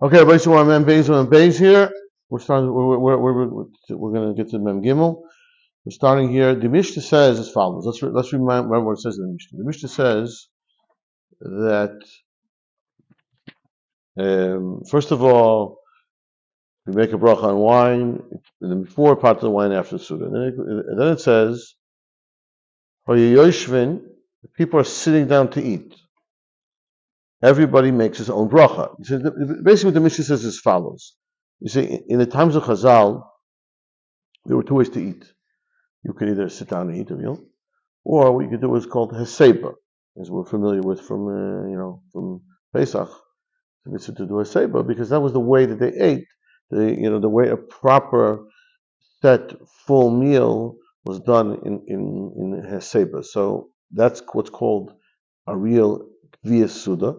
Okay, everybody, so we're on Mem Beis and Beis here. We're starting. We're going to get to Mem Gimel. We're starting here. The Mishnah says as follows. Let's remember what it says in the Mishnah. The Mishnah says that first of all, we make a bracha on wine, and then before part of the wine after the suda. And then it says, "Hoyeyoshvin," people are sitting down to eat. Everybody makes his own bracha. So basically, what the Mishnah says is as follows. You see, in the times of Chazal, there were two ways to eat. You could either sit down and eat a meal, or what you could do was called heseba, as we're familiar with from Pesach. It's to do heseba because that was the way that they ate. The way a proper set full meal was done in heseba. So that's what's called a real kviyas suda.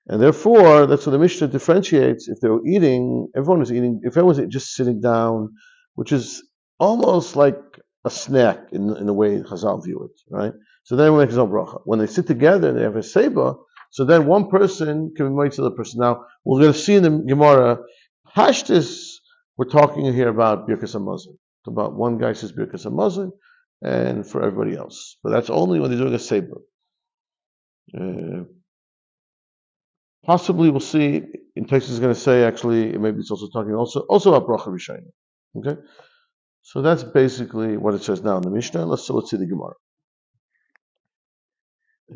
And therefore, that's what the Mishnah differentiates. If they were eating, everyone was eating. If everyone was just sitting down, which is almost like a snack in the way Chazal view it, right? So then everyone makes his own bracha. When they sit together and they have a seba, so then one person can be married to the other person. Now, we're going to see in the Gemara, Hashtis, we're talking here about Birkas HaMazon. About one guy says Birkas HaMazon, and for everybody else. But that's only when they're doing a seba. Possibly we'll see in Texas is going to say actually maybe it's also talking also about bracha rishayna. Okay, so that's basically what it says now in the Mishnah. Let's see the Gemara.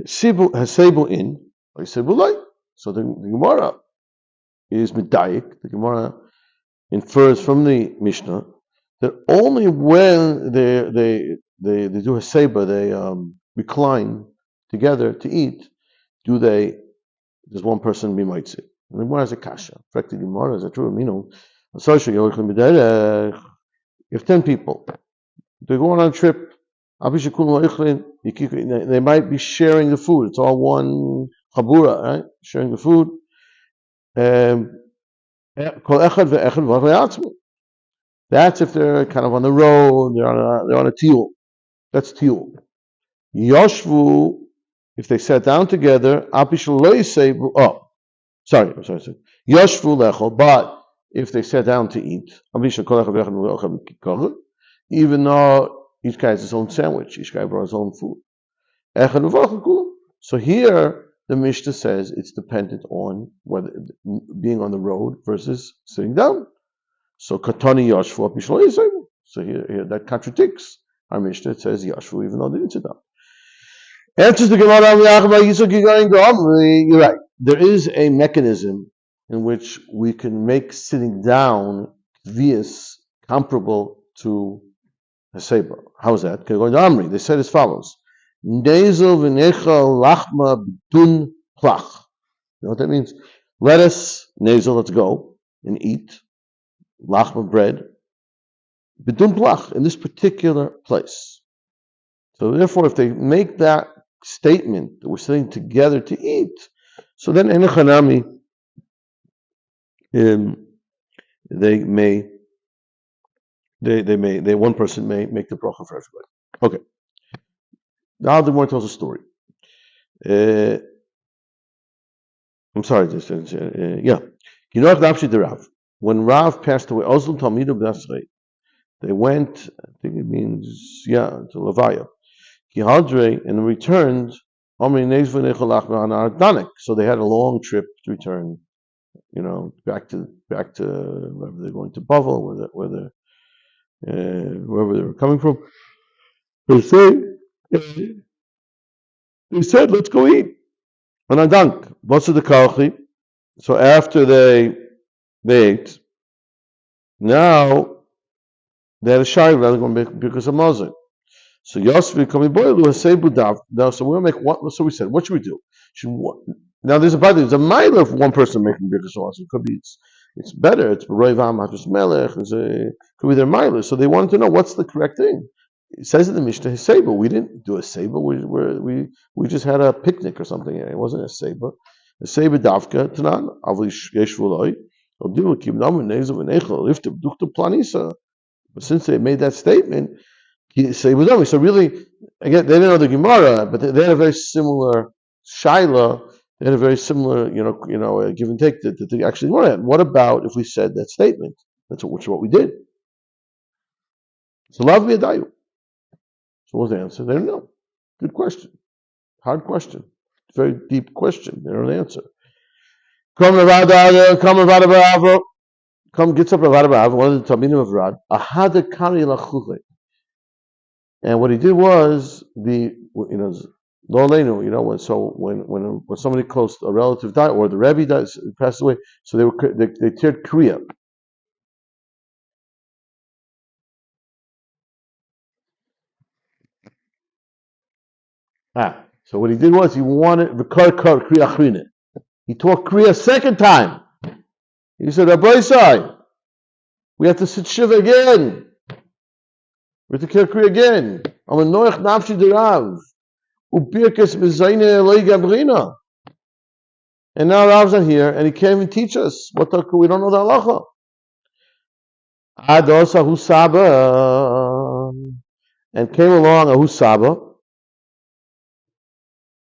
Hasebu in or hasebu lay. So the Gemara is medayik. The Gemara infers from the Mishnah that only when they do haseba, they recline together to eat, does one person be mitzvah. And the Gemara has a kasha. In fact, the Gemara is a true amino. If 10 people, they're going on a trip, they might be sharing the food. It's all one chabura, right? Sharing the food. That's if they're kind of on the road, they're on a tiul. That's tiul. Yoshvu, if they sat down together, Yoshvu lechol, but if they sat down to eat, even though each guy has his own sandwich, each guy brought his own food. So here, the Mishnah says it's dependent on whether being on the road versus sitting down. So Katani Yoshvu, so here that contradicts our Mishnah. It says Yoshvu even though they didn't sit down. Answers the Gemara, you're right. There is a mechanism in which we can make sitting down kviyas comparable to a seba. How is that? They said as follows. Nezel v'nechal lachma b'dun plach. You know what that means? Lettuce, nezel, let's go and eat. Lachma, bread. B'dun plach, in this particular place. So therefore, if they make that statement that we're sitting together to eat, so then enochanami, one person may make the bracha for everybody. Okay. Now the Gemara tells a story. I'm sorry, yeah. You know Rav. When Rav passed away, they went, I think it means, to Levaya. And returned. So they had a long trip to return, back to wherever they're going to Bavel, wherever they were coming from. They said, let's go eat. And I dunk. So after they ate, now they had a shiur. They're going to make Birkas HaMazon. So Yosef coming boilu hasebu dav. Now, so we'll make what? So we said, what should we do? Now there's a mile of one person making Birkas HaMazon. It could be it's better. It's Roivam Hatus Melech. It could be their miler. So they wanted to know what's the correct thing. It says in the Mishnah Haseba. We didn't do a seba. We just had a picnic or something. It wasn't a seba. A seba davka tanan avli yeshvuloi. But since they made that statement. So really, again, they didn't know the Gemara, but they had a very similar shaila They had a very similar, give and take that they actually wanted. What about if we said that statement? Which is what we did. So lav b'yadayu. So what was the answer? They don't know. Good question. Hard question. Very deep question. They don't answer. Come gets up Rav Ava, one of the Talmidim of Rad. Ahada kari lachuche. And what he did was when somebody close, a relative died or the Rebbe died, passed away, so they teared kriya. So what he did was he wanted the kriya achrina. He taught kriya a second time. He said, Rabbi Sai, we have to sit shiva again. We have to tear kriya again. I'm a noich nafshi derav. Ubirkes mezayne elei gabrina. And now Rav's not here, and he can't even teach us. We don't know the halacha. Ados ahusaba, and came along ahusaba.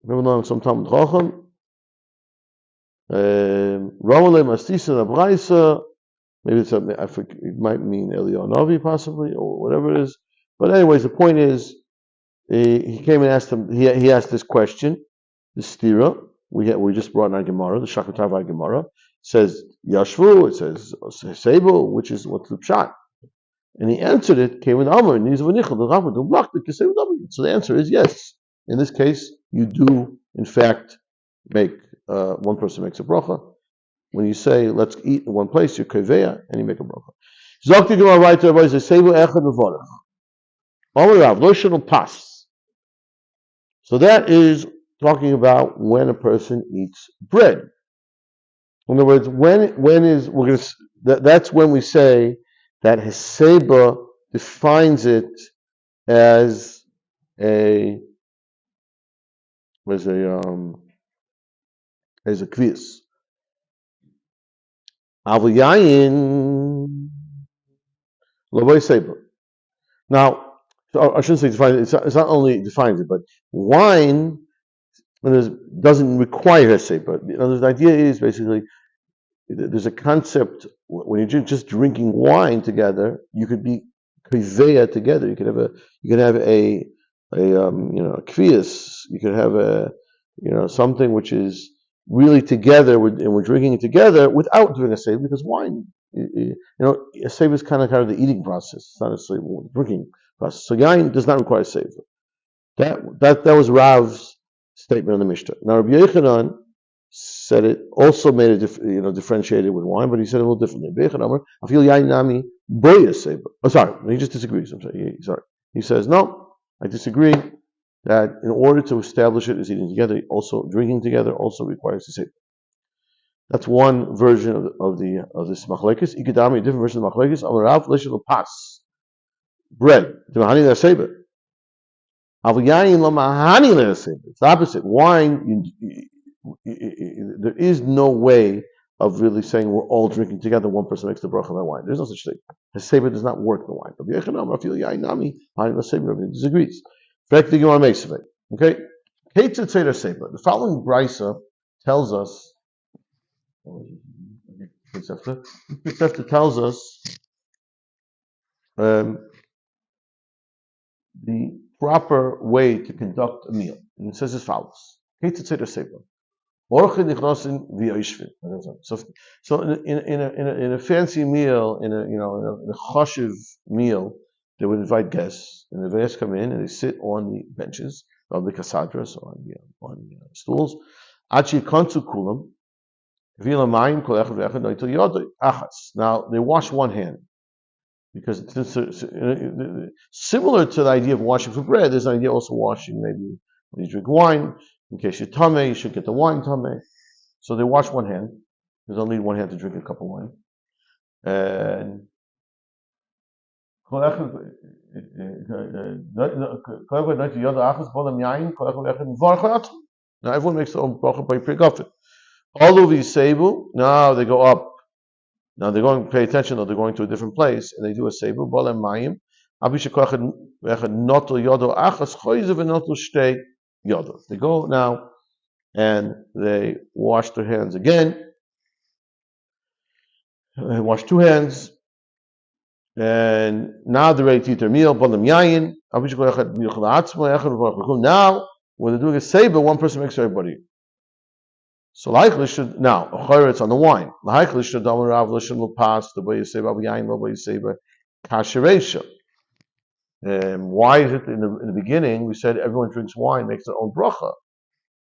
Came along sometime with Chacham. Ramale mastisa nabraisa. Maybe it might mean Eliyahu Navi possibly, or whatever it is. But anyways, the point is, he came and asked him. He asked this question, the stira. We just brought in our Gemara, the Shakatava Gemara. It says Yashvu, it says Seibu, which is what's the pshat. And he answered it, came with Amr, and so the answer is yes. In this case, you do, in fact, make, one person makes a bracha. When you say, let's eat in one place, you keveya, and you make a bracha. Zokti Gemara right to everybody says, Seibu echad v'vorach. Amr Rav, lo shenu pas. So that is talking about when a person eats bread. In other words, that's when we say that Heseba defines it as a kvius. Avayayin Loboy Seba. Now, I shouldn't say defines it. It's not only defines it, but wine doesn't require Heseba. The idea is basically there's a concept when you're just drinking wine together, you could be kveya together. You could have a kvius. You could have something which is really together, and we're drinking it together without doing a save, because wine, a save is kind of the eating process. It's not necessarily the drinking process. So yain does not require a save. That was Rav's statement on the Mishnah. Now Rabbi Yochanan said it also made it differentiated with wine, but he said it a little differently. I feel yain nami boya save. Oh, sorry, he just disagrees. I'm sorry. He says no. I disagree. That in order to establish it as eating together, also drinking together, also requires a seifa. That's one version of this machlekes. Ikadami, a different version of the machlekes. Amarav leshel pas bread. Demahani le'aseiba. Avayayin lamahani le'aseiba. It's the opposite. Wine, there is no way of really saying we're all drinking together. One person makes the bracha on that wine. There's no such thing. Heseba does not work in the wine. But Rabbi disagrees. The Gemara makes of it. Okay? The following brisa tells us. Tells us the proper way to conduct a meal, and it says as follows: So in a fancy meal, in a chashiv meal, they would invite guests, and the guests come in and they sit on the benches of the kasadras, on stools. Now they wash one hand, because similar to the idea of washing for bread, there's an idea also washing maybe when you drink wine. In case you're tameh, you should get the wine tameh. So they wash one hand. There's only one hand to drink a cup of wine. And now everyone makes their own bracha by pre-gafet. All of these seibu, now they go up. Now they're going to pay attention, or they're going to a different place, and they do a seibu. Bolem mayim. They go now. and they wash their hands again. They wash two hands, and now they're ready to eat their meal. Now, when they're doing a seba, one person makes everybody. So likely should now it's on the wine. Likely should pass the way you say about yain, the way you say about kasheresha. Why is it in the beginning we said everyone drinks wine, makes their own bracha?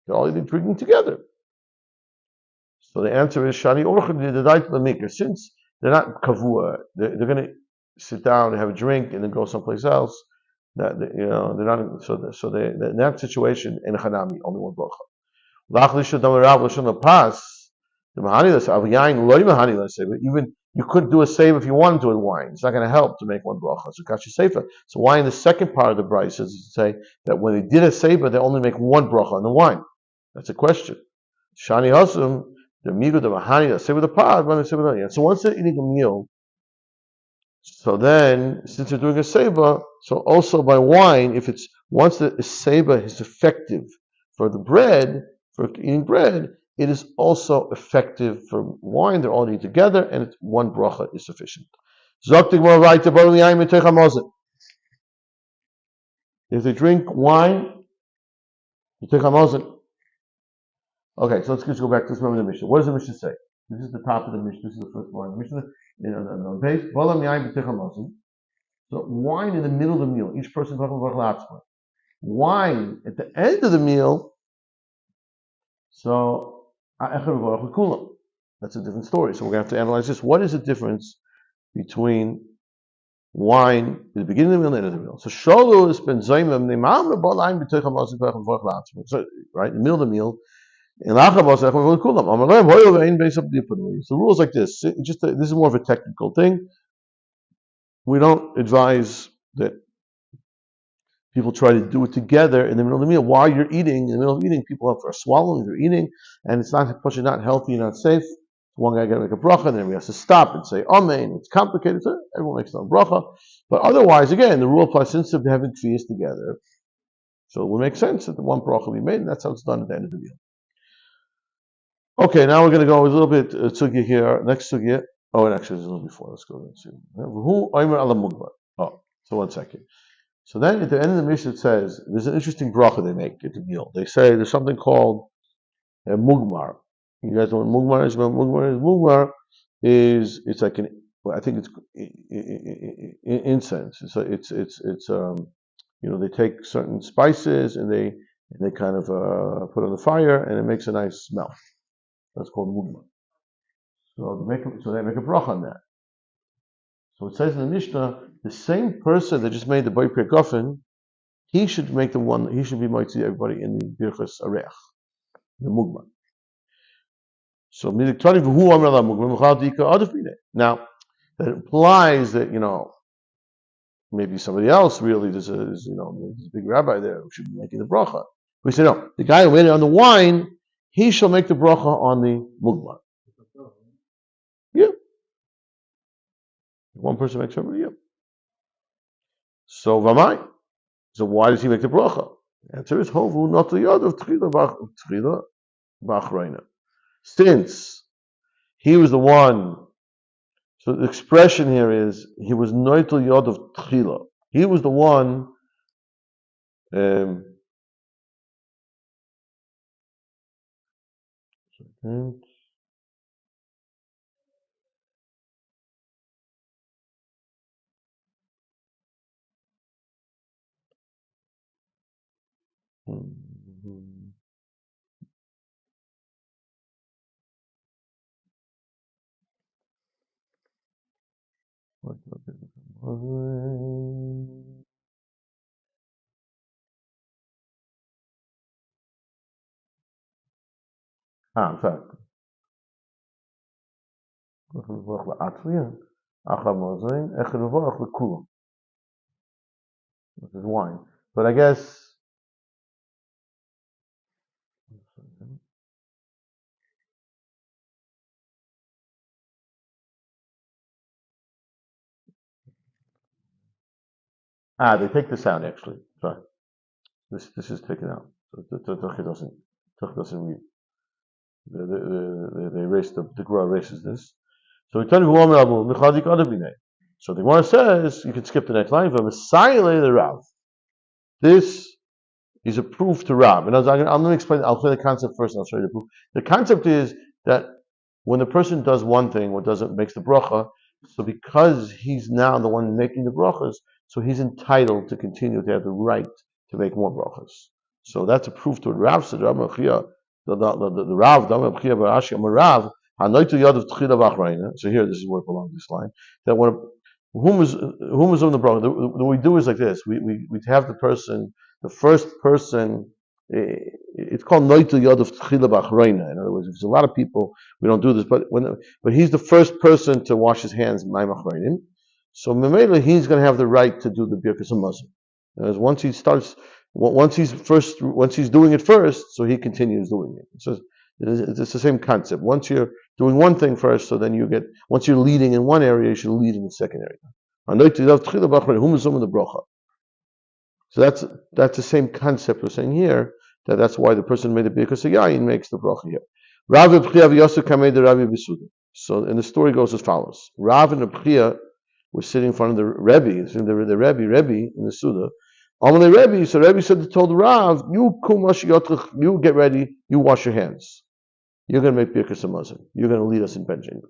They're all drinking together. So the answer is shani orcha. Since they're not kavua, they're going to sit down and have a drink and then go someplace else. That they're not. So they in that situation in chanami only one bracha. Even you couldn't do a save if you wanted to with wine. It's not going to help to make one bracha. So kashi sefer. So why in the second part of the brayso is to say that when they did a save, they only make one bracha on the wine? That's a question. Shani hasum the migu the mahani the save with the pot when they save with the. So once they're eating a meal, so then since they're doing a seba, so also by wine, if it's once the seba is effective for the bread. For eating bread, it is also effective for wine. They're all eating together, and it's one bracha is sufficient. If they drink wine, you take hamazon. Okay, so let's just go back. Let's remember the Mishnah. What does the Mishnah say? This is the top of the Mishnah. This is the first line. The Mishnah on page. So wine in the middle of the meal. Each person talking about wine at the end of the meal. So that's a different story. So we're going to have to analyze this. What is the difference between wine at the beginning of the meal and the end of the meal? So Sholu is ben Zaymim Neimam Balaim B'Teicham Masim Pechem V'Ach La'atzmo. So right in the middle of the meal, in Lachabos Echam V'Ach Kulam. Amalem Hoyel Ve'Ein Beis Abdiyapanu. So the rules like this. This is more of a technical thing. We don't advise that people try to do it together in the middle of the meal. While you're eating, in the middle of eating, people are swallowing, they're eating, and it's not healthy, not safe. One guy got to make a bracha, and then he has to stop and say amen. It's complicated, so everyone makes their own bracha. But otherwise, again, the rule applies since they're having tefillas together. So it would make sense that the one bracha will be made, and that's how it's done at the end of the meal. Okay, now we're going to go a little bit sugya here. Next sugya. Oh, and actually, there's a little before. Let's go and see. Oh, so 1 second. So then at the end of the Mishnah it says, there's an interesting bracha they make at the meal. They say there's something called a mugmar. You guys know what mugmar is? Mugmar is it's like I think it's incense. It's they take certain spices and they kind of put on the fire and it makes a nice smell. That's called mugmar. So they make a bracha on that. So it says in the Mishnah, the same person that just made the Boi Priyakofen, he should be mighty everybody in the Birchas Areach, the Mugmar. So now that implies that maybe somebody else really there's a big rabbi there who should be making the bracha. We say no, the guy who made it on the wine, he shall make the bracha on the Mugmar. Yeah. One person makes everybody, yeah. So Vamai. So why does he make the bracha? The answer is Hovu not the yod of Tchila B'Achreina. Since he was the one, so the expression here is he was noitel yod of Tchila. He was the one. I'm sorry. Which is wine. But I guess they take this out actually. Sorry. This is taken out. So it doesn't Tuch doesn't read. They erase the Gemara erases this. So we tell you who Omer Abu Mechadik Adabine. So the Gemara says you can skip the next line from Messiah the Rav. This is a proof to Rav. And I'm going to explain. I'll explain the concept first, and I'll show you the proof. The concept is that when the person does one thing, makes the bracha, so because he's now the one making the brachas, so he's entitled to continue to have the right to make more brachas. So that's a proof to Rav said Rav Mechia, the Rav, the Rav Mechia Barashi Rav, Hanoitu Yad of Tchila V'Achrayna. So here, this is where it belongs. This line that when whom is on the bracha, what we do is like this: we have the first person. It's called Noitu Yad of Tchila B'Achrayna. In other words, if there's a lot of people, we don't do this, but he's the first person to wash his hands. Ma'im Achrayim. So Memela, he's going to have the right to do the Birkas Hamazon. Once he's doing it first, so he continues doing it. So it's the same concept. Once you're doing one thing first, so then once you're leading in one area, you should lead in the second area. So that's the same concept we're saying here, that's why the person made the Birkas Yayin makes the bracha here. So, and the story goes as follows. Rav and Abchia were sitting in front of the Rebbe in the Suda. Amalei Rebbe, so Rebbe told Rav, you get ready, you wash your hands. You're going to make Birkas Hamazon. You're going to lead us in benching.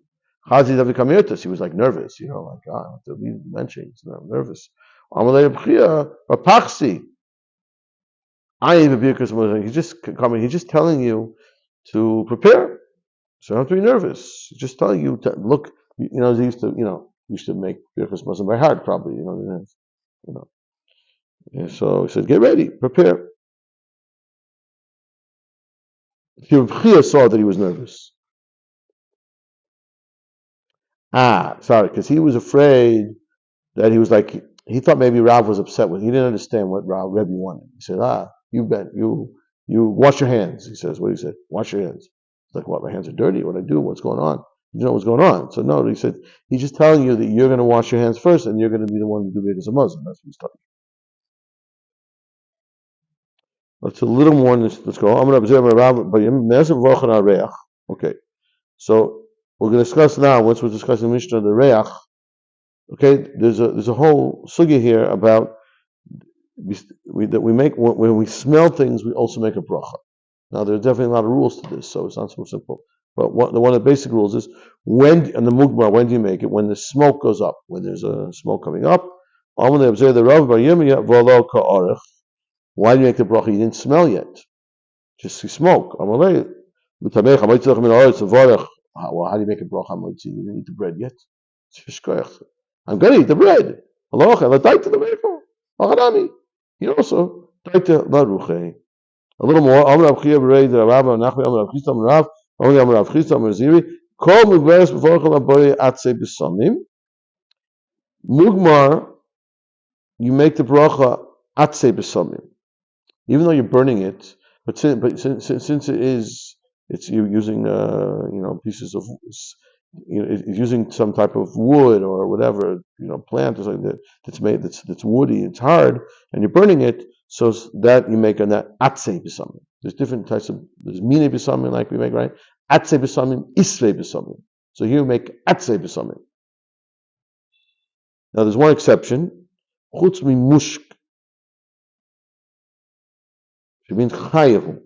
Chazi David Kamirtas, he was like nervous, I have to lead benching, so I'm nervous. Amalei Abchia, Rapachsi, I am a Birkas Hamazon. He's just telling you to prepare. So you don't have to be nervous. He's just telling you to look. They used to make Birkas Hamazon by heart, probably. And so he said, "Get ready, prepare." Chia saw that he was nervous. Sorry, because he was afraid that he thought maybe Rav was upset with. He didn't understand what Rebbe wanted. He said, you wash your hands. He says, what do you say? Wash your hands. It's like, what? My hands are dirty. What do I do? What's going on? You know what's going on. So no, he said, he's just telling you that you're going to wash your hands first, and you're going to be the one to do it as a Muslim. That's what he's telling you. Let's a little more. Let's go. I'm going to observe Rav. Okay. So we're going to discuss now. Once we're discussing Mishnah the Reach. Okay. There's a whole sugya here about that we make when we smell things, we also make a bracha. Now there are definitely a lot of rules to this, so it's not so simple. But one of the basic rules is when do you make it? When the smoke goes up, when there's a smoke coming up. Why do you make the bracha? You didn't smell yet, just see smoke. How do you make a bracha? You didn't eat the bread yet. I'm going to eat the bread. He also taita laruche. A little more. Amar Abchia b'rei the Rabbi Nachman Amar Abchista Amar Rav Amar Abchista Amar Ziri Kol Mugmaris b'Vorchel Abori Atzei B'Samim. Mugmar, you make the bracha Atzei B'Samim, even though you're burning it. But since it's you're using pieces of it's using some type of wood or whatever plant or something that's made that's woody, it's hard, and you're burning it, so that you make an atzei b'samim. There's different types of mine b'samim like we make, right? Atzei b'samim, isvei b'samim. So here you make atzei b'samim. Now there's one exception. Chutz mi mushk. It means chayehu.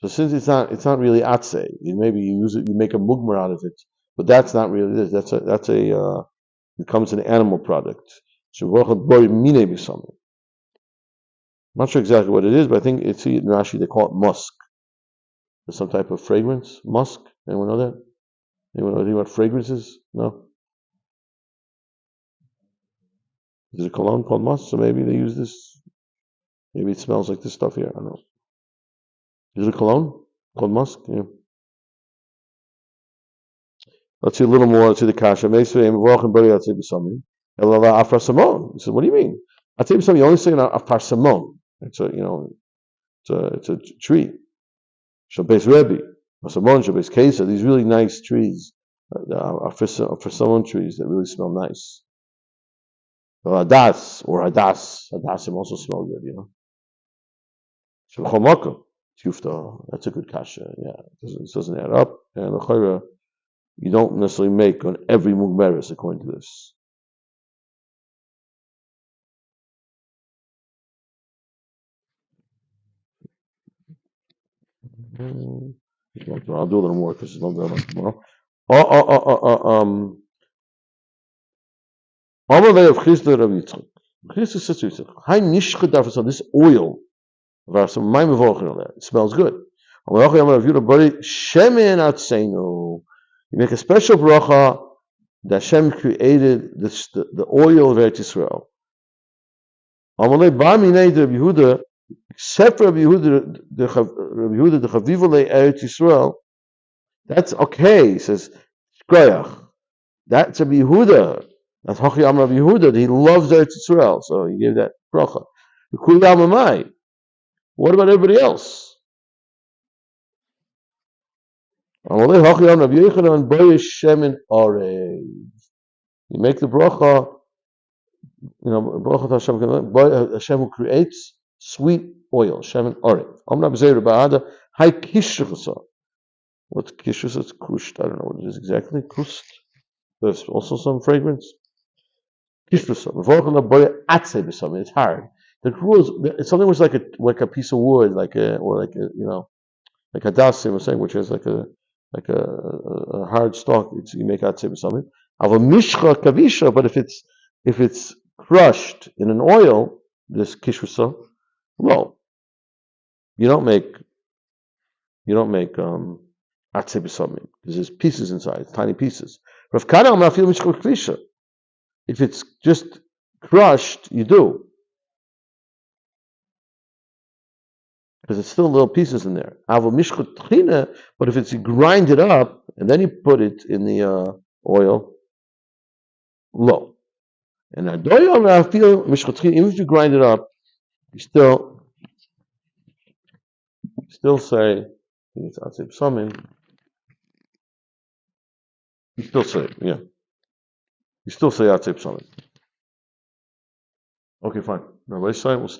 So since it's not really atzei, maybe you use it, you make a mugmar out of it, but that's not really this. It becomes an animal product. I'm not sure exactly what it is, but I think in Rashi they call it musk. There's some type of fragrance, musk. Anyone know that? Anyone know anything about fragrances? No. Is it a cologne called musk? So maybe they use this. Maybe it smells like this stuff here. I don't know. Is it a cologne called musk? Yeah. Let's see a little more. Let's see the kasha. He said, "What do you mean? You only say a parsamon. It's a tree. Shabes Rebbe, parsamon, Shabes Kesa. These really nice trees are parsamon trees that really smell nice. Hadas also smell good. Tufta. That's a good kasha. Yeah, it doesn't add up. And the you don't necessarily make on every mugmeres according to this. I'll do a little more because it's not that much tomorrow. Amalei of Chisda Rav Yitzchak. Chisda says to Yitzchak, "Hi nishcha dafas this oil of some mayim v'ochin on there. It smells good." Amalei Rav Yehuda bari shemen atzeinu. You make a special bracha that Hashem created the oil of Eretz Yisrael. Amalei ba minei Rav Yehuda, except for Rav Yehuda the Chavivulei Eretz Yisrael. That's okay. He says, "Shkoyach." That's Rav Yehuda. That's Hochi Am Rav Yehuda. He loves Eretz Yisrael, so he gave that bracha. What about everybody else? You make the bracha, bracha Hashem who creates sweet oil, shemen orev. What's kishus? It's kusht. I don't know what it is exactly. Kust. There's also some fragrance. It's hard. The rules. It's something which is like a piece of wood, like a dasim was saying, which is like a hard stalk. You make atzeh b'samim. Av a mishcha kavisha, but if it's crushed in an oil, this kishrusa, well, you don't make atzeh b'samim because there's pieces inside, tiny pieces. Rav Kana amrafil mishcha kavisha. If it's just crushed, you do. Because it's still little pieces in there. But if you grind it up and then you put it in the oil, low. And even if you grind it up, you still say, I think it's atzeb samim. You still say it, yeah. You still say atzeb samim. Okay, fine. Now, we'll stop here.